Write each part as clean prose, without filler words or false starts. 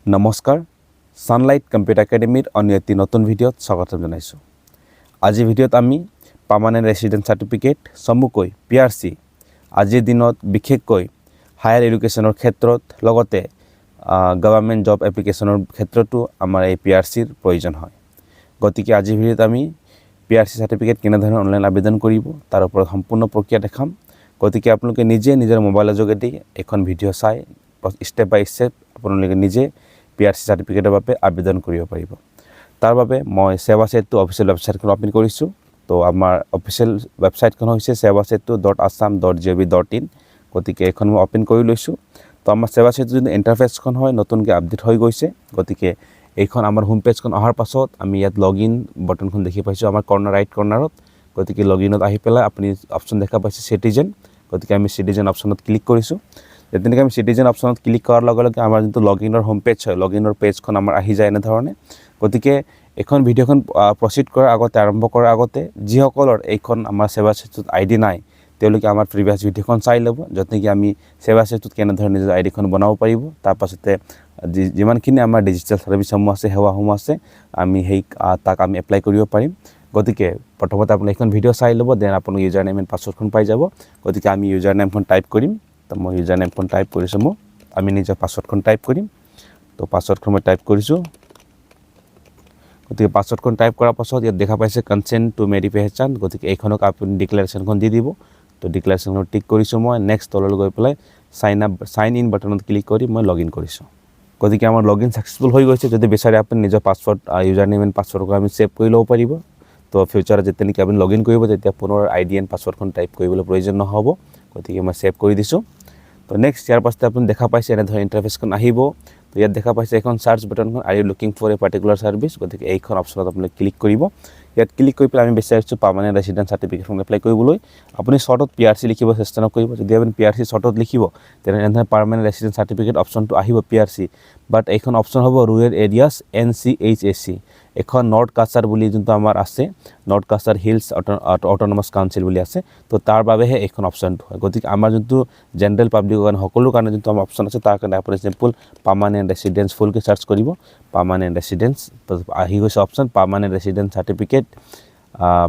নমস্কাৰ Sunlight computer একাডেমীৰ অন্য এটি নতুন ভিডিঅ'ত স্বাগতম জনাইছোঁ। আজিৰ ভিডিঅ'ত আমি পাৰ্মানেণ্ট ৰেচিডেন্ট সাৰ্টিফিকেট চমুকৈ PRC আজিৰ দিনত বিশেষকৈ হায়াৰ এডুকেশ্যনৰ ক্ষেত্ৰত লগতে গভৰ্ণমেণ্ট জব এপ্লিকেশ্যনৰ ক্ষেত্ৰতো আমাৰ এই PRCৰ প্ৰয়োজন হয়। গতিকে আজিৰ ভিডিঅ'ত আমি PRC সাৰ্টিফিকেট কেনেধৰণে অনলাইন আবেদন কৰিব তাৰ ওপৰত সম্পূৰ্ণ প্ৰক্ৰিয়া দেখাম। গতিকে আপোনালোকে নিজে নিজৰ মোবাইলৰ যোগেদি এখন ভিডিঅ' চাই ষ্টেপ বাই ষ্টেপ আপোনালোকে নিজে PRC সাৰ্টিফিকেটৰ বাবে আবেদন কৰিব পাৰিব। তাৰ বাবে মই সেৱা সেতু অফিচিয়েল ৱেবছাইটখন ওপেন কৰিছোঁ। তো আমাৰ অফিচিয়েল ৱেবছাইটখন হৈছে sewasetu.assam.gov.in। গতিকে এইখন মই ওপেন কৰি লৈছোঁ। তো আমাৰ সেৱা সেতু যোনটো ইণ্টাৰফেচখন হয় নতুনকৈ আপডেট হৈ গৈছে। গতিকে এইখন আমাৰ হোম পেজখন অহাৰ পাছত আমি ইয়াত লগইন বটনখন দেখি পাইছোঁ আমাৰ ৰাইট কৰ্নাৰত। গতিকে লগইনত আহি পেলাই আপুনি অপশ্যন দেখা পাইছে চিটিজেন। গতিকে আমি চিটিজেন অপশ্যনত ক্লিক কৰিছোঁ। যেনেকৈ আমি চিটিজেন অপশ্যনত ক্লিক কৰাৰ লগে লগে আমাৰ যোনটো লগইনৰ হোম পেজ হয় লগইনৰ পেজখন আমাৰ আহি যায় এনেধৰণে। গতিকে এইখন ভিডিঅ'খন প্ৰচিড কৰাৰ আগতে আৰম্ভ কৰাৰ আগতে যিসকলৰ এইখন আমাৰ সেৱা সেতুত ID নাই তেওঁলোকে আমাৰ প্ৰিভিয়াছ ভিডিঅ'খন চাই ল'ব, য'ত নেকি আমি সেৱা সেতুত কেনেধৰণে নিজৰ IDখন বনাব পাৰিব। তাৰপাছতে যিমানখিনি আমাৰ ডিজিটেল ছাৰ্ভিচসমূহ আছে সেৱাসমূহ আছে আমি তাক আমি এপ্লাই কৰিব পাৰিম। গতিকে প্ৰথমতে আপুনি এইখন ভিডিঅ' চাই ল'ব, দেন আপুনি ইউজাৰ নেম এণ্ড পাছৱৰ্ডখন পাই যাব। গতিকে আমি ইউজাৰ নেমখন টাইপ কৰিম। তো মই ইউজাৰ নেমখন টাইপ কৰিছোঁ। আমি নিজৰ পাছৱৰ্ডখন টাইপ কৰিম। তো পাছৱৰ্ডখন মই টাইপ কৰিছোঁ। গতিকে পাছৱৰ্ডখন টাইপ কৰাৰ পাছত ইয়াত দেখা পাইছে কনচেণ্ট টু ভেৰিফিকেশ্যন। গতিকে এইখনক আপুনি ডিক্লেৰেশ্যনখন দি দিব। তো ডিক্লেৰেশ্যনখন টিক কৰিছোঁ মই। নেক্সট তললৈ গৈ পেলাই চাইন ইন বাটনত ক্লিক কৰি মই লগইন কৰিছোঁ। গতিকে আমাৰ লগইন ছাকচেছফুল হৈ গৈছে। যদি বিচাৰে আপুনি নিজৰ পাছৱৰ্ড ইউজাৰ নেম এণ্ড পাছৱৰ্ডখন আমি ছেভ কৰি ল'ব পাৰিব। তো ফিউচাৰত যেতিয়া নেকি আপুনি লগইন কৰিব তেতিয়া পুনৰ ID এণ্ড পাছৱৰ্ডখন টাইপ কৰিবলৈ প্ৰয়োজন নহ'ব। গতিকে মই ছেভ কৰি দিছোঁ। তো নেক্সট ইয়াৰ পাছতে আপুনি দেখা পাইছে এনেধৰণে ইণ্টাৰফেচখন আহিব। তো ইয়াত দেখা পাইছে এখন চাৰ্চ বাটনখন are you looking for a particular service. গতিকে এইখন অপশ্যনত আপুনি ক্লিক কৰিব। ইয়াত ক্লিক কৰি পেলাই আমি বিচাৰিছোঁ পাৰ্মানেণ্ট ৰেচিডেন্ট সাৰ্টিফিকেটখন এপ্লাই কৰিবলৈ। আপুনি শ্বৰ্টত PRC লিখিব চেষ্টা নকৰিব। যদি আপুনি PRC শ্বৰ্টত লিখিব তেনেহ'লে এনেধৰণে পাৰ্মানেণ্ট ৰেচিডেন্ট সাৰ্টিফিকেট অপশ্যনটো আহিব PRC। বাট এইখন অপশ্যন হ'ব ৰুৰেল এৰিয়াছ NCHAC। এখন নৰ্থ কাছাৰ বুলি যোনটো আমাৰ আছে north Cachar hills autonomous council বুলি আছে। তো তাৰ বাবেহে এইখন অপশ্যনটো হয়। গতিকে আমাৰ যোনটো জেনেৰেল পাব্লিকৰ কাৰণে সকলো কাৰণে যোনটো আমাৰ অপশ্যন আছে তাৰ কাৰণে আপুনি চিম্পল পাৰ্মানেণ্ট ৰেচিডেন্স ফুলকৈ চাৰ্চ কৰিব। পাৰ্মানেণ্ট ৰেচিডেন্স আহি গৈছে option permanent resident certificate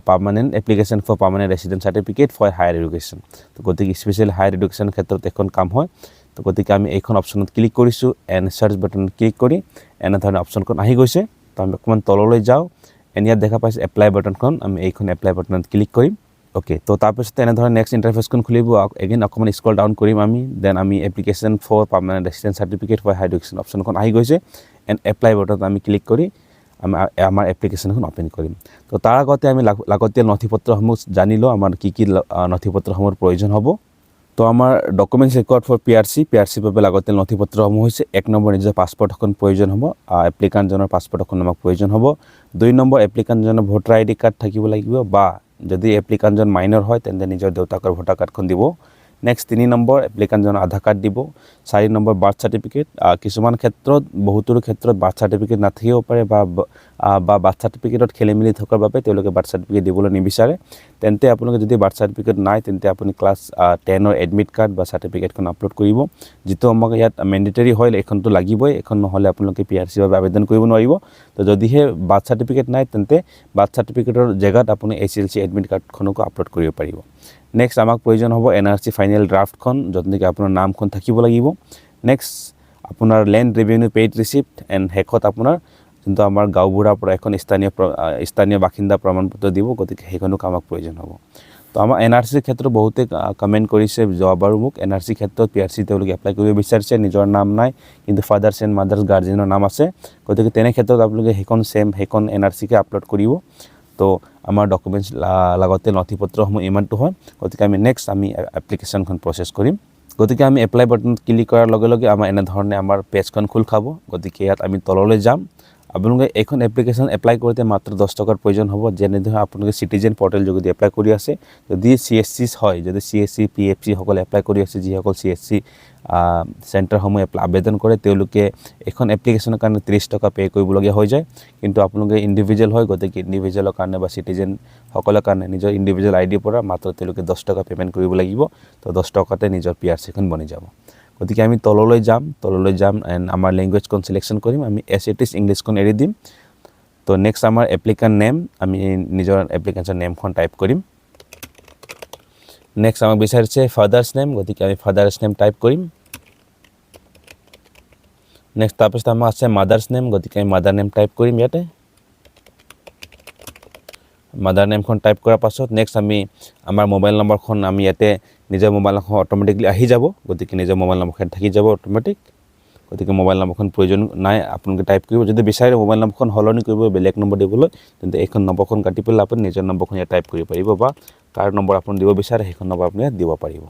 permanent application for permanent resident certificate for higher education. তো গতিকে স্পেচিয়েলি হায়াৰ এডুকেশ্যনৰ ক্ষেত্ৰত এখন কাম হয়। তো গতিকে আমি এইখন অপশ্যনত ক্লিক কৰিছোঁ এণ্ড চাৰ্চ বাটনত ক্লিক কৰি এনেধৰণে অপশ্যনখন আহি গৈছে। তো আমি অকণমান তললৈ যাওঁ। ইয়াত দেখা পাইছোঁ এপ্লাই বাটনখন, আমি এইখন এপ্লাই বাটনত ক্লিক কৰিম। অ'কে, তো তাৰপিছতে এনেধৰণে নেক্সট ইণ্টাৰফেচখন খুলিব। এগেইন অকণমান স্ক্ৰল ডাউন কৰিম আমি। দেন আমি application for permanent resident certificate for higher education অপশ্যনখন আহি গৈছে। এণ্ড এপ্লাই বাটনত আমি ক্লিক কৰি আমাৰ এপ্লিকেশ্যনখন ওপেন কৰিম। তো তাৰ আগতে আমি লাগতিয়াল নথিপত্ৰসমূহ জানি লওঁ আমাৰ কি নথিপত্ৰসমূহৰ প্ৰয়োজন হ'ব। তো আমাৰ ডকুমেণ্টছ ৰেকৰ্ড ফৰ PRCৰ বাবে লাগতিয়াল নথিপত্ৰসমূহ হৈছে 1 নম্বৰ নিজৰ পাছপৰ্ট এখন প্ৰয়োজন হ'ব। এপ্লিকাণ্টজনৰ পাছপৰ্ট এখন আমাক প্ৰয়োজন হ'ব। 2 নম্বৰ এপ্লিকাণ্টজনৰ ভোটাৰ ID কাৰ্ড থাকিব লাগিব, বা যদি এপ্লিকাণ্টজন মাইনৰ হয় তেন্তে নিজৰ দেউতাকৰ ভোটাৰ কাৰ্ডখন দিব। নেক্সট 3 নম্বৰ এপ্লিকাণ্টজনৰ আধাৰ কাৰ্ড দিব। 4 নম্বৰ বাৰ্থ চাৰ্টিফিকেট। কিছুমান ক্ষেত্ৰত বহুতোৰ ক্ষেত্ৰত বাৰ্থ চাৰ্টিফিকেট নাথাকিব পাৰে বা বাৰ্থ চাৰ্টিফিকেটত খেলি মেলি থকাৰ বাবে তেওঁলোকে বাৰ্থ চাৰ্টিফিকেট দিবলৈ নিবিচাৰে। তেন্তে আপোনালোকে যদি বাৰ্থ চাৰ্টিফিকেট নাই তেন্তে আপুনি ক্লাছ 10ৰ এডমিট কাৰ্ড বা চাৰ্টিফিকেটখন আপলোড কৰিব, যিটো আমাক ইয়াত মেণ্ডেটৰী হয়। এইখনটো লাগিবই, এইখন নহ'লে আপোনালোকে PRCৰ বাবে আবেদন কৰিব নোৱাৰিব। তো যদিহে বাৰ্থ চাৰ্টিফিকেট নাই তেন্তে বাৰ্থ চাৰ্টিফিকেটৰ জেগাত আপুনি SLC এডমিট কাৰ্ডখনকো আপলোড কৰিব পাৰিব। নেক্সট আমাক প্ৰয়োজন হ'ব NRC ফাইনেল ড্ৰাফ্টখন, য'ত নেকি আপোনাৰ নামখন থাকিব লাগিব। নেক্সট আপোনাৰ land revenue paid receipt, and শেষত আপোনাৰ যোনটো আমাৰ গাঁওবুঢ়াৰ পৰা এখন স্থানীয় বাসিন্দা প্ৰমাণপত্ৰ দিব। গতিকে সেইখনক আমাক প্ৰয়োজন হ'ব। তো আমাৰ NRCৰ ক্ষেত্ৰত বহুতে কমেণ্ট কৰিছে যোৱাবাৰো মোক NRCৰ ক্ষেত্ৰত PRC তেওঁলোকে এপ্লাই কৰিব বিচাৰিছে, নিজৰ নাম নাই কিন্তু ফাদাৰ্ছ এণ্ড মাদাৰ্ছ গাৰ্জেনৰ নাম আছে। গতিকে তেনে ক্ষেত্ৰত আপোনালোকে সেইখন NRCকে আপলোড কৰিব। তো আমাৰ ডকুমেণ্টছ লাগতিয়াল নথিপত্ৰসমূহ ইমানটো হয়। গতিকে আমি নেক্সট এপ্লিকেশ্যনখন প্ৰচেছ কৰিম। গতিকে আমি এপ্লাই বাটনত ক্লিক কৰাৰ লগে লগে আমাৰ এনেধৰণে আমাৰ পেজখন খোল খাব। গতিকে ইয়াত আমি তললৈ যাম। আপোনালোকে এইখন এপ্লিকেশ্যন এপ্লাই কৰোঁতে মাত্ৰ 10 টকাৰ প্ৰয়োজন হ'ব। যেনেধৰণে আপোনালোকে চিটিজেন পৰ্টেল যোগেদি এপ্লাই কৰি আছে, যদি CSC হয়, যদি CSC PFC সকলে এপ্লাই কৰি আছে, যিসকল CSC চেণ্টাৰসমূহ আবেদন কৰে তেওঁলোকে এইখন এপ্লিকেশ্যনৰ কাৰণে 30 টকা পে' কৰিবলগীয়া হৈ যায়। কিন্তু আপোনালোকে ইণ্ডিভিজুৱেল হয়, গতিকে ইণ্ডিভিজুৱেলৰ কাৰণে বা চিটিজেনসকলৰ কাৰণে নিজৰ ইণ্ডিভিজুৱেল IDৰ পৰা মাত্ৰ তেওঁলোকে 10 টকা পে'মেণ্ট কৰিব লাগিব। তো 10 টকাতে নিজৰ PRCখন বনি যাব। গতিকে আমি তললৈ যাম এণ্ড আমাৰ লেংগুৱেজখন চিলেকশ্যন কৰিম আমি এছ ইট ইজ ইংলিছখন এৰি দিম তো নেক্সট আমাৰ এপ্লিকেণ্ট নেম আমি নিজৰ এপ্লিকেশ্যন নেমখন টাইপ কৰিম নেক্সট আমাক বিচাৰিছে ফাদাৰ্ছ নেম গতিকে আমি ফাদাৰ্ছ নেম টাইপ কৰিম নেক্সট তাৰপিছত আমাৰ আছে মাদাৰ্ছ নেম গতিকে আমি মাদাৰ নেম টাইপ কৰিম ইয়াতে মাদাৰ নেমখন টাইপ কৰাৰ পাছত নেক্সট আমি আমাৰ মোবাইল নম্বৰখন আমি ইয়াতে নিজৰ মোবাইল নম্বৰ অটোমেটিকলি আহি যাব গতিকে নিজৰ মোবাইল নম্বৰখন থাকি যাব অটোমেটিক গতিকে মোবাইল নম্বৰখন প্ৰয়োজন নাই আপোনালোকে টাইপ কৰিব যদি বিচাৰে মোবাইল নম্বৰখন সলনি কৰিব বেলেগ নম্বৰ দিবলৈ তেন্তে এইখন নম্বৰখন কাটি পেলাই আপুনি নিজৰ নম্বৰখন ইয়াত টাইপ কৰিব পাৰিব বা কাৰ নম্বৰ আপুনি দিব বিচাৰে সেইখন নম্বৰ আপুনি ইয়াত দিব পাৰিব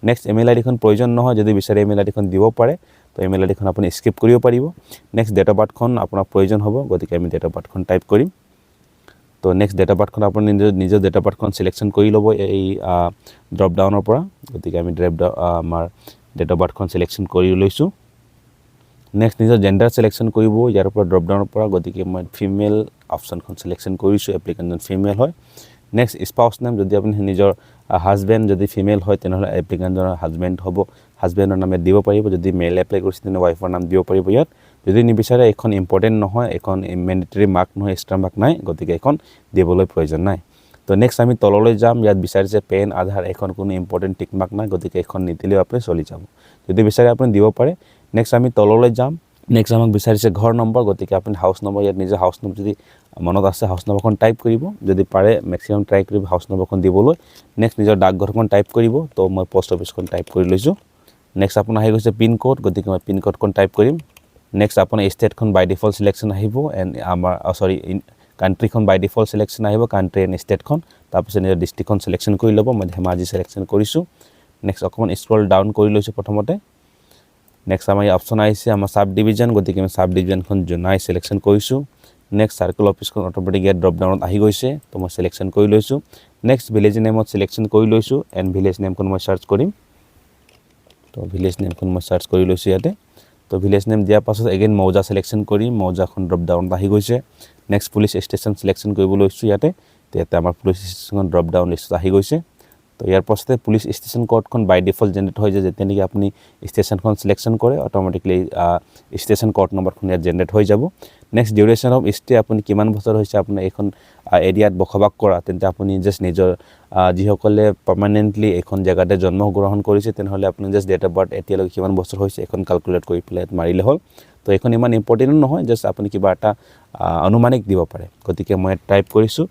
নেক্সট ইমেইল আইডিখন প্ৰয়োজন নহয় যদি বিচাৰে ইমেইল আইডিখন দিব পাৰে তো ইমেইল আইডিখন আপুনি স্কিপ কৰিব পাৰিব নেক্সট ডেট অফ বাৰ্থখন আপোনাৰ প্ৰয়োজন হ'ব গতিকে আমি ডেট অফ বাৰ্থখন টাইপ কৰিম তো নেক্সট ডেট অফ বাৰ্থখন আপুনি নিজৰ ডেট অফ বাৰ্থখন চিলেকশ্যন কৰি ল'ব এই ড্ৰপ ডাউনৰ পৰা গতিকে আমি আমাৰ ডেট অফ বাৰ্থখন চিলেকশ্যন কৰি লৈছোঁ নেক্সট নিজৰ জেণ্ডাৰ চিলেকশ্যন কৰিব ইয়াৰ পৰা ড্ৰপ ডাউনৰ পৰা গতিকে মই ফিমেল অপশ্যনখন চিলেকশ্যন কৰিছোঁ এপ্লিকেণ্টজন ফিমেল হয় নেক্সট স্পাউছ নেম যদি আপুনি নিজৰ হাজবেণ্ড যদি ফিমেল হয় তেনেহ'লে এপ্লিকেণ্টজনৰ হাজবেণ্ড হ'ব হাজবেণ্ডৰ নাম ইয়াত দিব পাৰিব যদি মেইল এপ্লাই কৰিছে তেনে ৱাইফৰ নাম দিব পাৰিব ইয়াত যদি নিবিচাৰে এইখন ইম্পৰ্টেণ্ট নহয় এইখন মেণ্ডেটৰী মাৰ্ক নহয় এক্সট্ৰা মাৰ্ক নাই গতিকে এইখন দিবলৈ প্ৰয়োজন নাই তো নেক্সট আমি তললৈ যাম ইয়াত বিচাৰিছে পেন আধাৰ এইখন কোনো ইম্পৰ্টেণ্ট টিক মাৰ্ক নাই গতিকে এইখন নিদিলেও আপুনি চলি যাব যদি বিচাৰে আপুনি দিব পাৰে নেক্সট আমি তললৈ যাম নেক্সট আমাক বিচাৰিছে ঘৰ নম্বৰ গতিকে আপুনি হাউচ নম্বৰ ইয়াত নিজৰ হাউচ নম্বৰ যদি মনত আছে হাউচ নম্বৰখন টাইপ কৰিব যদি পাৰে মেক্সিমাম ট্ৰাই কৰিব হাউচ নম্বৰখন দিবলৈ নেক্সট নিজৰ ডাকঘৰখন টাইপ কৰিব তো মই পোষ্ট অফিচখন টাইপ কৰি লৈছোঁ নেক্সট আপোনাৰ আহি গৈছে পিন কোড গতিকে মই পিন কোডখন টাইপ কৰিম নেক্সট আপোনাৰ ষ্টেটখন বাই ডিফল্ট চিলেকশ্যন আহিব এণ্ড আমাৰ কাণ্ট্ৰিখন বাই ডিফল্ট চিলেকশ্যন আহিব কাণ্ট্ৰি এণ্ড ষ্টেটখন তাৰপিছত নিজৰ ডিষ্ট্ৰিক্টখন চিলেকশ্যন কৰি ল'ব মই ধেমাজি চিলেকশ্যন কৰিছোঁ নেক্সট অকণমান স্ক্ৰল ডাউন কৰি লৈছোঁ প্ৰথমতে নেক্সট আমাৰ অপশ্যন আহিছে আমাৰ চাব ডিভিজন গতিকে আমি চাব ডিভিজনখন জোনাই চিলেকশ্যন কৰিছোঁ নেক্সট চাৰ্কেল অফিচখন অট'মেটিক ইয়াত ড্ৰপ ডাউনত আহি গৈছে তো মই চিলেকশ্যন কৰি লৈছোঁ নেক্সট ভিলেজ নেমত চিলেকশ্যন কৰি লৈছোঁ এণ্ড ভিলেজ নেমখন মই চাৰ্চ কৰিম তো ভিলেজ নেমখন মই চাৰ্চ কৰি লৈছোঁ ইয়াতে তো ভিলেজ নেম দিয়াৰ পাছত এগেইন মৌজা চিলেকশ্যন কৰি মৌজাখন ড্ৰপ ডাউনত আহি গৈছে নেক্সট পুলিচ ষ্টেচন চিলেকশ্যন কৰিব লৈছোঁ ইয়াতে তো ইয়াতে আমাৰ পুলিচ ষ্টেচনখন ড্ৰপ ডাউন লিষ্টত আহি গৈছে তো ইয়াৰ পাছতে পুলিচ ষ্টেচন কোডখন বাই ডিফল্ট জেনেৰেট হৈ যায় যেতিয়া নেকি আপুনি ষ্টেচনখন চিলেকশ্যন কৰে অট'মেটিকলি ষ্টেচন কোড নম্বৰখন ইয়াত জেনেৰেট হৈ যাব নেক্সট ডিউৰেশ্যন অফ ষ্টে আপুনি কিমান বছৰ হৈছে আপোনাৰ এইখন এৰিয়াত বসবাস কৰা তেন্তে আপুনি জাষ্ট নিজৰ যিসকলে পাৰ্মানেণ্টলি এইখন জেগাতে জন্মগ্ৰহণ কৰিছে তেনেহ'লে আপুনি জাষ্ট ডেট অফ বাৰ্থ এতিয়ালৈকে কিমান বছৰ হৈছে এইখন কেলকুলেট কৰি পেলাই মাৰিলে হ'ল তো এইখন ইমান ইম্পৰ্টেণ্টো নহয় জাষ্ট আপুনি কিবা এটা আনুমানিক দিব পাৰে গতিকে মই টাইপ কৰিছোঁ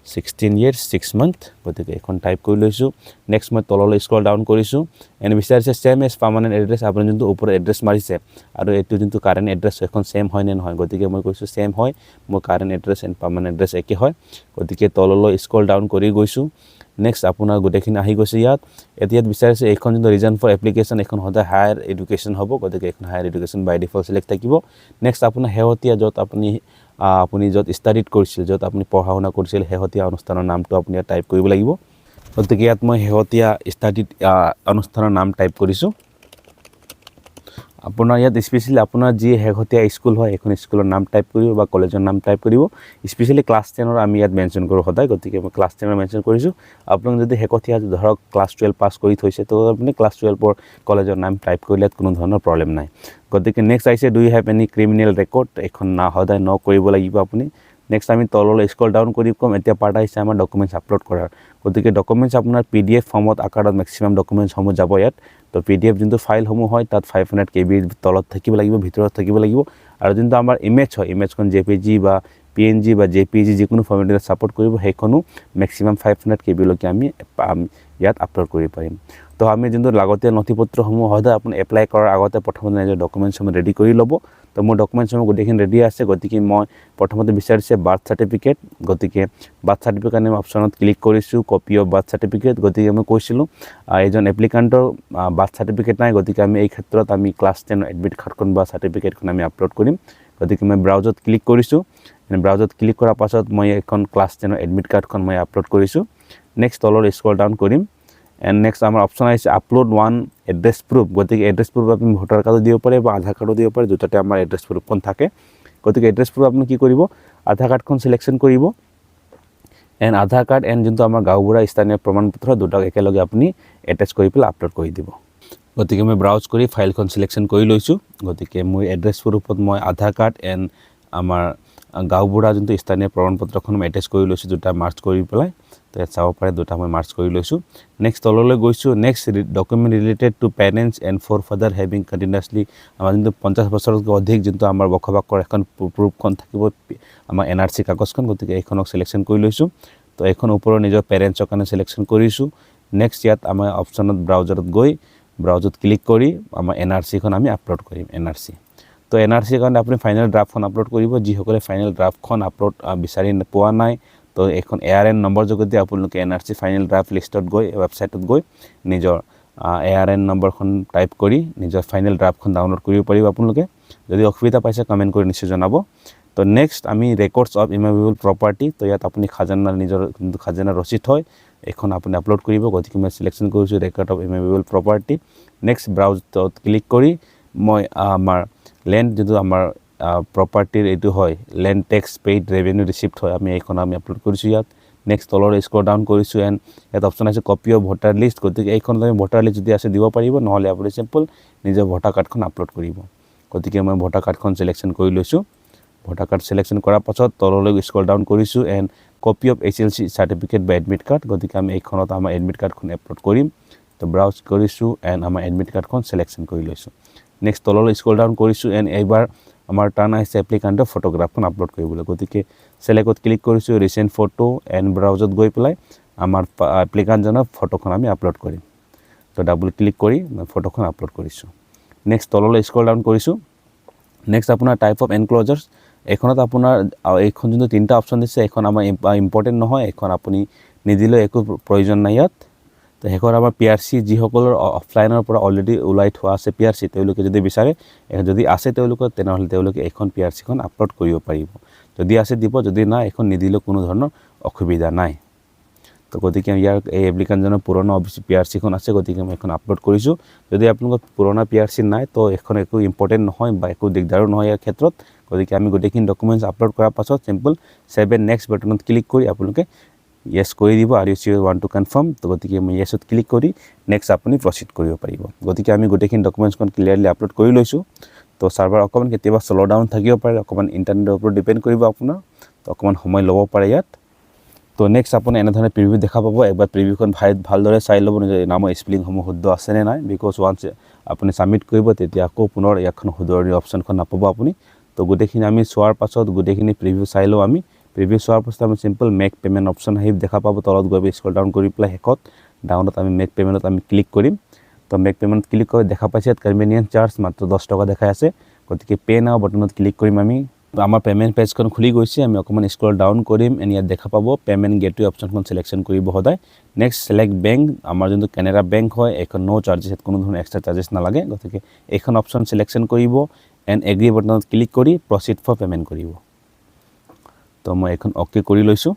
16 years 6 months গতিকে এখন টাইপ কৰি লৈছোঁ নেক্সট মই তললৈ স্ক্ৰল ডাউন কৰিছোঁ এণ্ড বিচাৰিছে ছেম এজ পাৰ্মানেণ্ট এড্ৰেছ আপুনি যোনটো ওপৰত এড্ৰেছ মাৰিছে আৰু এইটো যোনটো কাৰেণ্ট এড্ৰেছ এখন ছেম হয় নে নহয় গতিকে মই কৈছোঁ ছেম হয় মোৰ current address and permanent address একে হয় গতিকে তললৈ স্ক্ৰল ডাউন কৰি গৈছোঁ নেক্সট আপোনাৰ গোটেইখিনি আহি গৈছে ইয়াত বিচাৰিছে এইখন যোনটো ৰিজন ফৰ এপ্লিকেশ্যন এইখন সদায় হায়াৰ এডুকেশ্যন হ'ব গতিকে এইখন হায়াৰ এডুকেশ্যন বাই ডিফল্ট চিলেক্ট থাকিব নেক্সট আপোনাৰ শেহতীয়া য'ত আপুনি য'ত ষ্টাডিত কৰিছিল য'ত আপুনি পঢ়া শুনা কৰিছিল শেহতীয়া অনুষ্ঠানৰ নামটো আপুনি ইয়াত টাইপ কৰিব লাগিব গতিকে ইয়াত মই শেহতীয়া ষ্টাডিত অনুষ্ঠানৰ নাম টাইপ কৰিছোঁ আপোনাৰ ইয়াত স্পেচিয়েলি আপোনাৰ যি শেহতীয়া স্কুল হয় এখন স্কুলৰ নাম টাইপ কৰিব বা কলেজৰ নাম টাইপ কৰিব স্পেচিয়েলি ক্লাছ 10ৰ আমি ইয়াত মেনশ্যন কৰোঁ সদায় গতিকে মই ক্লাছ 10ৰ মেনশ্যন কৰিছোঁ আপোনাক যদি শেহতীয়া ধৰক ক্লাছ 12 পাছ কৰি থৈছে তো আপুনি ক্লাছ 12ৰ কলেজৰ নাম টাইপ কৰিলে ইয়াত কোনো ধৰণৰ প্ৰব্লেম নাই গতিকে নেক্সট আহিছে do you have any criminal record এইখন সদায় ন কৰিব লাগিব আপুনি নেক্সট আমি তললৈ স্ক্ৰল ডাউন কৰি কম এতিয়া পাৰ্ট আহিছে আমাৰ ডকুমেণ্টছ আপলোড কৰাৰ গতিকে ডকুমেণ্টছ আপোনাৰ PDF ফৰ্মত আকাৰত মেক্সিমাম ডকুমেণ্টছসমূহ যাব ইয়াত তো PDF যোনটো ফাইলসমূহ হয় তাত 500 KB তলত থাকিব লাগিব ভিতৰত থাকিব লাগিব আৰু যোনটো আমাৰ ইমেজ হয় ইমেজখন JPG বা PNG বা JPG যিকোনো ফৰ্মেটত ছাপোৰ্ট কৰিব সেইখনো মেক্সিমাম 500 KB লৈকে আমি ইয়াত আপলোড কৰিব পাৰিম তো আমি যোনটো লাগতীয়াল নথিপত্ৰসমূহ সদায় আপুনি এপ্লাই কৰাৰ আগতে প্ৰথমতে নিজৰ ডকুমেণ্টছসমূহ ৰেডি কৰি ল'ব তো মোৰ ডকুমেণ্টছসমূহ গোটেইখিনি ৰেডি আছে গতিকে মই প্ৰথমতে বিচাৰিছে বাৰ্থ চাৰ্টিফিকেট গতিকে বাৰ্থ চাৰ্টিফিকেট আমি অপশ্যনত ক্লিক কৰিছোঁ কপি অফ বাৰ্থ চাৰ্টিফিকেট গতিকে মই কৈছিলোঁ এজন এপ্লিকাণ্টৰ বাৰ্থ চাৰ্টিফিকেট নাই গতিকে আমি এই ক্ষেত্ৰত আমি ক্লাছ 10 এডমিট কাৰ্ডখন বা চাৰ্টিফিকেটখন আমি আপলোড কৰিম গতিকে মই ব্ৰাউজত ক্লিক কৰিছোঁ ব্ৰাউজত ক্লিক কৰাৰ পাছত মই এখন ক্লাছ 10 এডমিট কাৰ্ডখন মই আপলোড কৰিছোঁ নেক্সট তলৰ স্ক্ৰল ডাউন কৰিম এণ্ড নেক্সট আমাৰ অপশ্যন আহিছে আপলোড ওৱান এড্ৰেছ প্ৰুফ গতিকে এড্ৰেছ প্ৰুফ আপুনি ভোটাৰ কাৰ্ডো দিব পাৰে বা আধাৰ কাৰ্ডো দিব পাৰে দুটাতে আমাৰ এড্ৰেছ প্ৰুফখন থাকে গতিকে এড্ৰেছ প্ৰুফ আপুনি কি কৰিব আধাৰ কাৰ্ডখন চিলেকশ্যন কৰিব এণ্ড আধাৰ কাৰ্ড এণ্ড যোনটো আমাৰ গাঁওবুঢ়া স্থানীয় প্ৰমাণপত্ৰ দুটাক একেলগে আপুনি এটেচ কৰি পেলাই আপলোড কৰি দিব গতিকে মই ব্ৰাউজ কৰি ফাইলখন সিলেকশন কৰি লৈছো গতিকে মোৰ এড্ৰেছ প্ৰুফত মই আধাৰ কাৰ্ড এণ্ড আমাৰ গাঁওবুঢ়া যোনটো স্থানীয় প্ৰমাণপত্ৰখন মই এটাচ কৰি লৈছো দুটা মাৰ্চ কৰি পেলাই তো ইয়াত চাব পাৰে দুটা মই মাৰ্চ কৰি লৈছো নেক্সট তললৈ গৈছো next document related to parents and for father having continuously আমাৰ যোনটো 50 বছৰতকৈ অধিক যোনটো আমাৰ বসবাসৰ এখন প্ৰুফখন থাকিব আমাৰ এনআৰসি কাগজখন গতিকে এইখনক সিলেকশন কৰি লৈছো তো এইখন ওপৰৰ নিজৰ পেৰেণ্টছৰ কাৰণে সিলেকশন কৰিছো নেক্সট ইয়াত আমাৰ অপচনত ব্ৰাউজাৰত গৈ ব্ৰাউজত ক্লিক কৰি আমাৰ এনআৰসিখন আমি আপলোড কৰিম এনআৰসি তো এনআৰসিৰ কাৰণে আপুনি ফাইনেল ড্ৰাফটখন আপলোড কৰিব যিসকলে ফাইনেল ড্ৰাফটখন আপলোড বিচাৰি পোৱা নাই তো এখন এআৰএন নম্বৰ যোগেদি আপোনালোকে এনআৰসি ফাইনেল ড্ৰাফট লিষ্টত গৈ ৱেবছাইটত গৈ নিজৰ এআৰএন নম্বৰখন টাইপ কৰি নিজৰ ফাইনেল ড্ৰাফটখন ডাউনলোড কৰিব পাৰিব আপোনালোকে যদি অসুবিধা পাইছে কমেন্ট কৰি নিশ্চয় জনাব তো নেক্সট আমি ৰেকৰ্ডছ অফ ইমুভেবল প্ৰপাৰ্টি তো ইয়াত আপুনি খাজানা নিজৰ খাজানা ৰচিদ হয় এখন আপুনি আপলোড কৰিব গতিকে মই সিলেকশন কৰিছো record of immovable property next ব্ৰাউজত ক্লিক কৰি মই আমাৰ ল্যান্ড যেটো আমাৰ প্ৰপাৰ্টিৰ এটো হয় land tax paid revenue receipt হয় আমি এইখন আমি আপলোড কৰিছো ইয়াত নেক্সট তলৰ স্ক্ৰল ডাউন কৰিছো এন্ড ইয়াত অপচন আছে কপি অফ ভোটাৰ লিষ্ট গতিকে এইখন আমি ভোটাৰ লিষ্ট যদি আছে দিব পাৰিব নহলে আপুনি সিম্পল নিজৰ ভোটাৰ কাৰ্ডখন আপলোড কৰিব গতিকে মই ভোটাৰ কাৰ্ডখন সিলেকশন কৰি লৈছো ভোটাৰ কাৰ্ড সিলেকশন কৰাৰ পাছত তললৈ স্ক্ৰল ডাউন কৰিছো and copy of HLC certificate বা এডমিট কাৰ্ড গতিকে আমি এইখনত আমাৰ এডমিট কাৰ্ডখন আপলোড কৰিম তো ব্ৰাউজ কৰিছো এন্ড আমাৰ এডমিট কাৰ্ডখন সিলেকশন কৰি লৈছো নেক্সট তললৈ স্ক্ৰল ডাউন কৰিছো এন্ড এইবাৰ আমাৰ টাৰ্ণ আহিছে এপ্লিকেণ্টৰ ফটোগ্ৰাফখন আপলোড কৰিবলৈ গতিকে সিলেক্টত ক্লিক কৰিছো ৰিসেন্ট ফটো এন্ড ব্ৰাউজত গৈ পেলাই আমাৰ এপ্লিকেণ্টজনৰ ফটোখন আমি আপলোড কৰিম তো ডাবল ক্লিক কৰি মই ফটোখন আপলোড কৰিছো নেক্সট তললৈ স্ক্ৰল ডাউন কৰিছো নেক্সট আপোনাৰ টাইপ অফ এনক্লোজাৰ্ছ এখনত আপোনাৰ এইখন যোনটো তিনটা অপচন দিছে এখন আমাৰ ইম্পৰ্টেন্ট নহয় এখন আপুনি নিদিলে একো প্ৰয়োজন নাই ইয়াত তো হেকৰ আমাৰ PRC যিসকলৰ অফলাইনৰ পৰা অলৰেডি উলাই থোৱা আছে PRC তেওঁলোকে যদি বিচাৰে যদি আছে তেওঁলোকৰ তেনেহলে তেওঁলোকে এখন PRC খন আপলোড কৰিব পাৰিব যদি আছে দিব যদি না এখন নিদিলে কোনো ধৰণৰ অসুবিধা নাই তো গতিকে ইয়াৰ এই এপ্লিকেণ্টজনৰ পুৰণা PRC খন আছে গতিকে মই এখন আপলোড কৰিছো যদি আপোনালোকৰ পুৰণা PRC নাই তো এখন একো ইম্পৰ্টেন্ট নহয় বা একো দিগদাৰ নহয় ইয়াৰ ক্ষেত্ৰত গতিকে আমি গোটেইখিনি ডকুমেন্টছ আপলোড কৰাৰ পাছত সিম্পল সেভ এণ্ড নেক্সট বাটনত ক্লিক কৰি আপোনালোকে yes কৰি দিব আৰু ইউ want to confirm তো গতিকে মই yesত ক্লিক কৰি নেক্সট আপুনি প্ৰসিড কৰিব পাৰিব গতিকে আমি গোটেইখিনি ডকুমেন্টছখন ক্লিয়াৰলি আপলোড কৰি লৈছো তো সাৰ্ভাৰ অকমান কেতিয়াবা স্লো ডাউন থাকিব পাৰে অকমান ইন্টাৰনেটৰ ওপৰত ডিপেন্ড কৰিব আপোনাৰ তো অকমান সময় ল'ব পাৰে ইয়াত তো নেক্সট আপুনি এনে ধৰণে প্ৰিভিউ দেখা পাব একবাৰ প্ৰিভিউখন ভালদৰে চাই ল'ব নামৰ স্পেলিং সমূহ শুদ্ধ আছে নে নাই বিকজ ওয়ান্স আপুনি সাবমিট কৰিব তেতিয়া আকৌ পুনৰ ইয়াখন শুদ্ধৰি অপচনখন নাপাব আপুনি তো গোটেইখিনি আমি চোৱাৰ পাছত গোটেইখিনি প্ৰিভিউ চাই লও আমি প্ৰিভিউ চোৱাৰ পাছত আমি সিম্পল মেক পেমেন্ট অপচন আহি দেখা পাব তলত গৈ স্ক্ৰল ডাউন কৰি প্লাই হেকত ডাউনত আমি মেক পেমেন্টত আমি ক্লিক কৰিম তো মেক পেমেন্ট ক্লিক কৰি দেখা পাইছে কনভেনিয়েন্স চাৰ্জ মাত্ৰ 10 টকা দেখাই আছে গতিকে পে নাও বাটনত ক্লিক কৰিম আমি আমাৰ পেমেন্ট পেজখন খুলি গৈছে আমি অকমান স্ক্ৰল ডাউন কৰিম এণ্ড ইয়াত দেখা পাব পেমেন্ট গেটৱে অপচনখন সিলেকশন কৰিব সদায় নেক্সট সিলেক্ট বেংক আমাৰ যোনটো কেনেৰা বেংক হয় এখন নো চাৰ্জেছ কোনো ধৰণৰ এক্সট্ৰা চাৰ্জেছ নালাগে গতিকে এইখন অপচন সিলেকশন কৰিব এণ্ড এগ্ৰি বাটনত ক্লিক কৰি প্ৰসিড ফৰ পেমেন্ট কৰিব তো মই এখন ওকে কৰি লৈছো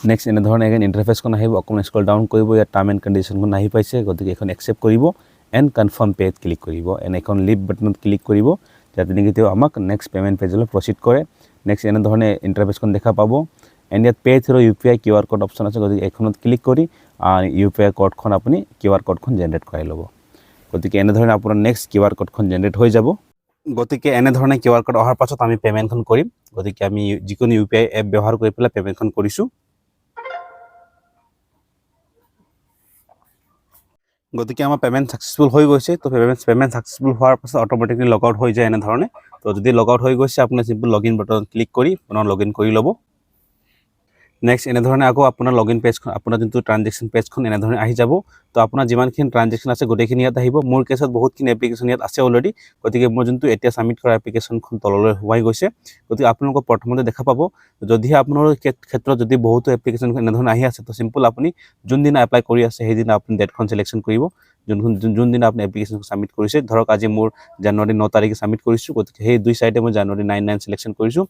নেক্সট এনে ধৰণে এগেন ইন্টাৰফেসখন আহিব অকমান স্ক্ৰল ডাউন কৰিব ইয়াত টাৰ্ম এণ্ড কন্ডিশনখন আহি পাইছে গতিকে এখন একসেপ্ট কৰিব এণ্ড কনফাৰ্ম পেজ ক্লিক কৰিব এণ্ড এখন লিভ বাটনত ক্লিক কৰিব যাতে নেকি তেওঁ আমাক নেক্সট পেমেন্ট পেজলৈ প্ৰসিড কৰে নেক্সট এনে ধৰণে ইন্টাৰফেসখন দেখা পাব এণ্ড ইয়াত pay through UPI QR code option আছে গতিকে এখনত ক্লিক কৰি UPI কোডখন আপুনি QR কোডখন জেনাৰেট কৰাই ল'ব গতিকে এনে ধৰণে আপোনাৰ নেক্সট QR কোডখন জেনাৰেট হৈ যাব গতিকে এনে ধৰণে QR কোড অহাৰ পাছত আমি পেমেন্টখন কৰিম গতিকে আমি যিকোনো UPI এপ ব্যৱহাৰ কৰি পেলাই পেমেন্টখন কৰিছো গতিকে আমাৰ পেমেন্ট সাকসেসফুল হৈ গৈছে তো পেমেন্ট সাকসেসফুল হোৱাৰ পাছত অটোমেটিকলি লগ আউট হৈ যায় এনে ধৰণে তো যদি লগ আউট হৈ গৈছে আপুনি সিম্পল লগইন বাটনত ক্লিক কৰি পুনৰ লগইন কৰি ল'ব নেক্সট এনে ধৰণে আকৌ আপোনাৰ লগইন পেজখন আপোনাৰ যোনটো ট্ৰানজেকচন পেজখন এনে ধৰণে আহি যাব তো আপোনাৰ যিমানখিনি ট্ৰানজেকচন আছে গোটেইখিনি ইয়াত আহিব মোৰ কেছত বহুতখিনি এপ্লিকেশন ইয়াত আছে অলৰেডি গতিকে মই যোনটো এতিয়া সাবমিট কৰা এপ্লিকেশনখন তললৈ হোৱাই গৈছে গতিকে আপোনালোকক প্ৰথমতে দেখা পাব যদিহে আপোনাৰ ক্ষেত্ৰত যদি বহুতো এপ্লিকেশন এনে ধৰণে আহি আছে তো সিম্পল আপুনি যোনদিনা এপ্লাই কৰি আছে সেইদিনা আপুনি ডেটখন সিলেকশন কৰিব যোনদিনা আপুনি এপ্লিকেশন সাবমিট কৰিছে ধৰক আজি মোৰ জানুৱাৰী 9 তাৰিখে সাবমিট কৰিছো গতিকে সেই দুই সাইডে মই জানুৱাৰী 9 সিলেকশন কৰিছো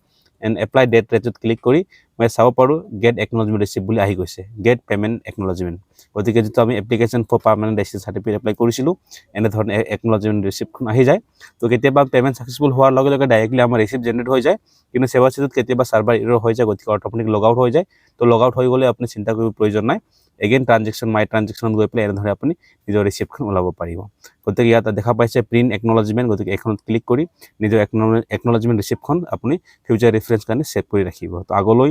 এণ্ড এপ্লাই ডেট ৰেটত ক্লিক কৰি মই চাব পাৰো গেট একনলেজমেন্ট ৰিসিপ্ট বুলি আহি গৈছে গেট পেমেন্ট একনলেজমেন্ট গতিকে যেটো আমি application for permanent residency certificate apply কৰিছিলো এনে ধৰণে একনলেজমেন্ট ৰিসিপ্টখন আহি যায় তো কেতিয়াবা পেমেন্ট সাকসেসফুল হোৱাৰ লগে লগে ডাইৰেক্টলি আমাৰ ৰিসিপ্ট জেনাৰেট হৈ যায় কিন্তু সেৱা সেতুত কেতিয়াবা সাৰ্ভাৰ এৰৰ হৈ যায় গতিকে অটোমেটিক লগ আউট হৈ যায় তো লগ আউট হৈ গলে আপুনি চিন্তা কৰিব প্ৰয়োজন নাই এগেইন ট্ৰানজেকশ্যন মাই ট্ৰানজেকশ্যনত গৈ পেলাই এনেদৰে আপুনি নিজৰ ৰিচিপ্টখন ওলাব পাৰিব গতিকে ইয়াত দেখা পাইছে প্ৰিণ্ট একনলেজমেণ্ট গতিকে এইখনত ক্লিক কৰি নিজৰ একনলেজমেণ্ট ৰিচিপ্টখন আপুনি ফিউচাৰ ৰেফাৰেঞ্চ কাৰণে ছেভ কৰি ৰাখিব তো আগলৈ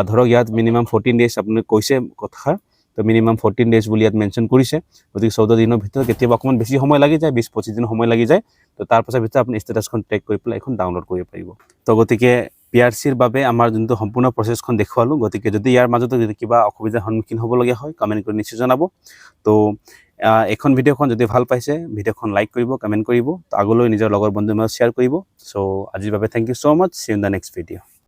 ধৰক ইয়াত মিনিমাম 14 ডেজ আপুনি কৈছে কথা তো মিনিমাম 14 ডেজ বুলি ইয়াত মেনশ্যন কৰিছে গতিকে 14 দিনৰ ভিতৰত কেতিয়াবা অকণমান বেছি সময় লাগি যায় 20-25 দিন সময় লাগি যায় তো তাৰ পাছৰ ভিতৰত আপুনি ষ্টেটাছখন ট্ৰেক কৰি পেলাই এখন ডাউনলোড কৰিব পাৰিব তো গতিকে PRCৰ বাবে আমাৰ যোনটো সম্পূৰ্ণ প্ৰচেছখন দেখুৱালোঁ গতিকে যদি ইয়াৰ মাজতো যদি কিবা অসুবিধাৰ সন্মুখীন হ'বলগীয়া হয় কমেণ্ট কৰি নিশ্চয় জনাব তো এইখন ভিডিঅ'খন যদি ভাল পাইছে ভিডিঅ'খন লাইক কৰিব কমেণ্ট কৰিব তো আগলৈ নিজৰ লগৰ বন্ধুৰ মাজত শ্বেয়াৰ কৰিব চ' আজিৰ বাবে thank you so' much see in the next video'